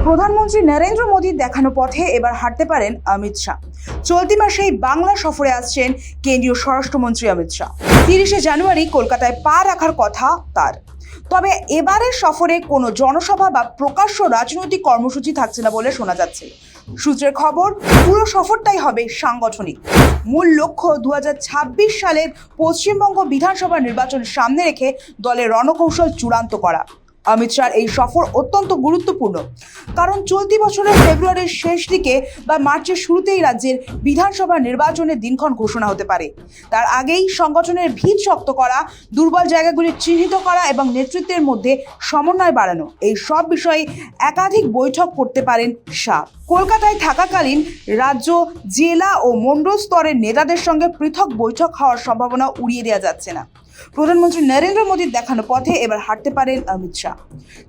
প্রধানমন্ত্রী নরেন্দ্র মোদীর দেখানো পথে এবার হাঁটতে পারেন অমিত শাহ। চলতি মাসেই বাংলা সফরে আসছেন কেন্দ্রীয় স্বরাষ্ট্রমন্ত্রী অমিত শাহ। 30শে জানুয়ারি কলকাতায় পা রাখার কথা তার। তবে এবারের সফরে কোনো জনসভা বা প্রকাশ্য রাজনৈতিক কর্মসূচি থাকছে না বলে শোনা যাচ্ছে। সূত্রের খবর, পুরো সফরটাই হবে সাংগঠনিক। মূল লক্ষ্য 2026 সালের পশ্চিমবঙ্গ বিধানসভা নির্বাচন সামনে রেখে দলের রণকৌশল চূড়ান্ত করা। অমিত শাহর এই সফর অত্যন্ত গুরুত্বপূর্ণ, কারণ চলতি বছরের ফেব্রুয়ারির শেষ দিকে বা মার্চের শুরুতেই রাজ্যের বিধানসভা নির্বাচনের দিনক্ষণ ঘোষণা হতে পারে। তার আগেই সংগঠনের ভিত শক্ত করা, দুর্বল জায়গাগুলি চিহ্নিত করা এবং নেতৃত্বের মধ্যে সমন্বয় বাড়ানো, এই সব বিষয়ে একাধিক বৈঠক করতে পারেন শাহ। কলকাতায় থাকাকালীন রাজ্য, জেলা ও মণ্ডল স্তরের নেতাদের সঙ্গে পৃথক বৈঠক হওয়ার সম্ভাবনা উড়িয়ে দেওয়া যাচ্ছে না। প্রধানমন্ত্রী নরেন্দ্র মোদীর দেখানো পথে এবার হাঁটতে পারেন অমিত শাহ।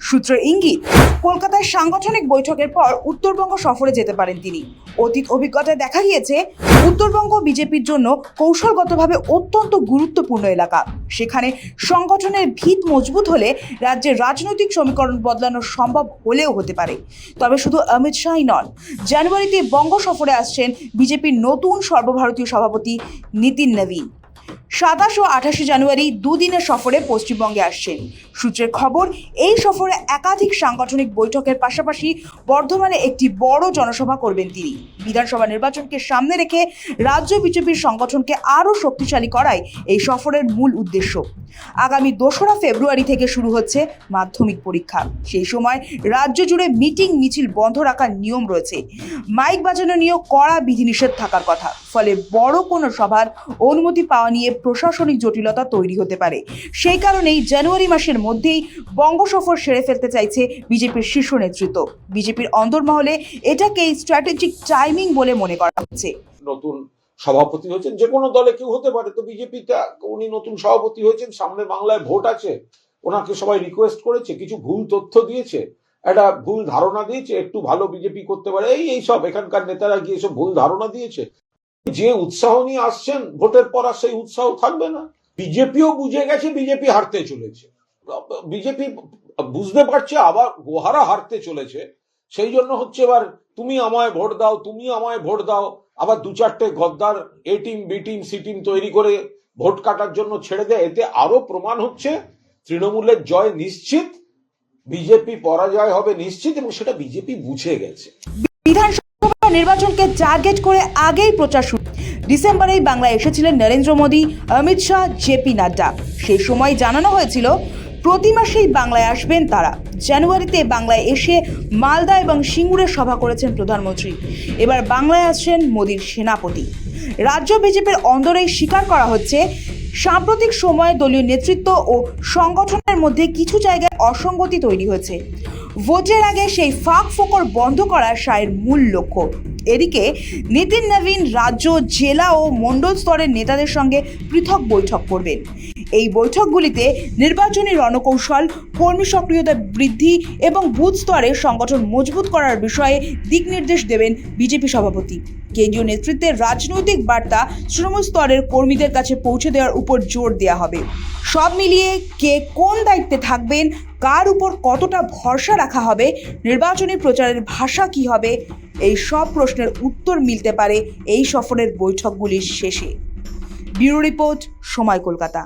সূত্রের ইঙ্গিত, কলকাতায় সাংগঠনিক বৈঠকের পর উত্তরবঙ্গ সফরে যেতে পারেন তিনি। অতীত অভিজ্ঞতায় দেখা গিয়েছে, উত্তরবঙ্গ বিজেপির জন্য কৌশলগতভাবে অত্যন্ত গুরুত্বপূর্ণ এলাকা। সেখানে সংগঠনের ভিত মজবুত হলে রাজ্যের রাজনৈতিক সমীকরণ বদলানো সম্ভব হলেও হতে পারে। তবে শুধু অমিত শাহই নন, জানুয়ারিতে বঙ্গ সফরে আসছেন বিজেপির নতুন সর্বভারতীয় সভাপতি নীতিন নবীন। 27 ও 28 জানুয়ারি দুদিনের সফরে পশ্চিমবঙ্গে আসছেন। সূত্রের খবর, এই সফরে একাধিক সাংগঠনিক বৈঠকের পাশাপাশি বর্ধমানে একটি বড় জনসভা করবেন তিনি। বিধানসভা নির্বাচনকে সামনে রেখে রাজ্য বিজেপির সংগঠনকে আরও শক্তিশালী করাই এই সফরের মূল উদ্দেশ্য। আগামী 2রা ফেব্রুয়ারি থেকে শুরু হচ্ছে মাধ্যমিক পরীক্ষা। সেই সময় রাজ্য জুড়ে মিটিং মিছিল বন্ধ রাখার নিয়ম রয়েছে। মাইক বাজানো নিয়েও কড়া বিধিনিষেধ থাকার কথা। ফলে বড় কোনো সভার অনুমতি পাওয়া নিয়ে প্রশাসনিক জটিলতা তৈরি হতে পারে। সেই কারণেই জানুয়ারি মাসের মধ্যেই বঙ্গ সফর সেরে ফেলতে চাইছে বিজেপির শীর্ষ নেতৃত্ব। বিজেপির অন্দরমহলে এটাকেই স্ট্র্যাটেজিক টাইমিং বলে মনে করা হচ্ছে। নতুন সভাপতি হয়েছেন, যে কোনো দলে কেউ হতে পারে, তো বিজেপিতে উনি নতুন সভাপতি হয়েছেন, সামনে বাংলায় ভোট আছে, ওনাকে সবাই রিকোয়েস্ট করেছে, কিছু ভুল তথ্য দিয়েছে, একটা ভুল ধারণা দিয়েছে, একটু ভালো বিজেপি করতে পারে, এই সব এখানকার নেতারা গিয়ে সব ভুল ধারণা দিয়েছে। যে উৎসাহ নিয়ে আসছেন, ভোটের পর আর সেই উৎসাহ থাকবে না। বিজেপিও বুঝে গেছে বিজেপি হারতে চলেছে, বিজেপি বুঝতে পারছে আবার গোহারা হারতে চলেছে। সেই জন্য হচ্ছে এবার তুমি আমায় ভোট দাও, তুমি আমায় ভোট দাও, আবার 2-4টে গদ্দার A team B team C team তৈরি করে ভোট কাটার জন্য ছেড়ে দেয়। এতে আরো প্রমাণ হচ্ছে তৃণমূলের জয় নিশ্চিত, বিজেপি পরাজয় হবে নিশ্চিত, এবং সেটা বিজেপি বুঝে গেছে। বিধানসভা নির্বাচনকে টার্গেট করে আগেই প্রচার শুরু। ডিসেম্বরেই বাংলায় এসেছিলেন নরেন্দ্র মোদী, অমিত শাহ, জেপি নাড্ডা। সেই সময় জানানো হয়েছিল প্রতি মাসেই বাংলায় আসবেন তারা। জানুয়ারিতে বাংলায় এসে মালদা এবং সিঙ্গুরে সভা করেছেন প্রধানমন্ত্রী। এবার বাংলায় আসছেন মোদীর সেনাপতি। রাজ্য বিজেপির অন্দরেই স্বীকার করা হচ্ছে, সাম্প্রতিক সময়ে দলীয় নেতৃত্ব ও সংগঠনের মধ্যে কিছু জায়গায় অসঙ্গতি তৈরি হয়েছে। ভোটের আগে সেই ফাঁক ফোকর বন্ধ করা শাহের মূল লক্ষ্য। এদিকে নীতিন নবীন রাজ্য, জেলা ও মণ্ডল স্তরের নেতাদের সঙ্গে পৃথক বৈঠক করবেন। এই বৈঠকগুলিতে নির্বাচনী রণকৌশল, কর্মী সক্রিয়তা বৃদ্ধি এবং বুথ স্তরে সংগঠন মজবুত করার বিষয়ে দিক নির্দেশ দেবেন বিজেপি সভাপতি। কেন্দ্রীয় নেতৃত্বের রাজনৈতিক বার্তা তৃণমূল স্তরের কর্মীদের কাছে পৌঁছে দেওয়ার উপর জোর দেওয়া হবে। সব মিলিয়ে কে কোন দায়িত্বে থাকবেন, কার উপর কতটা ভরসা রাখা হবে, নির্বাচনী প্রচারের ভাষা কী হবে, এই সব প্রশ্নের উত্তর মিলতে পারে এই সফরের বৈঠকগুলির শেষে। ব্যুরো রিপোর্ট, সময়, কলকাতা।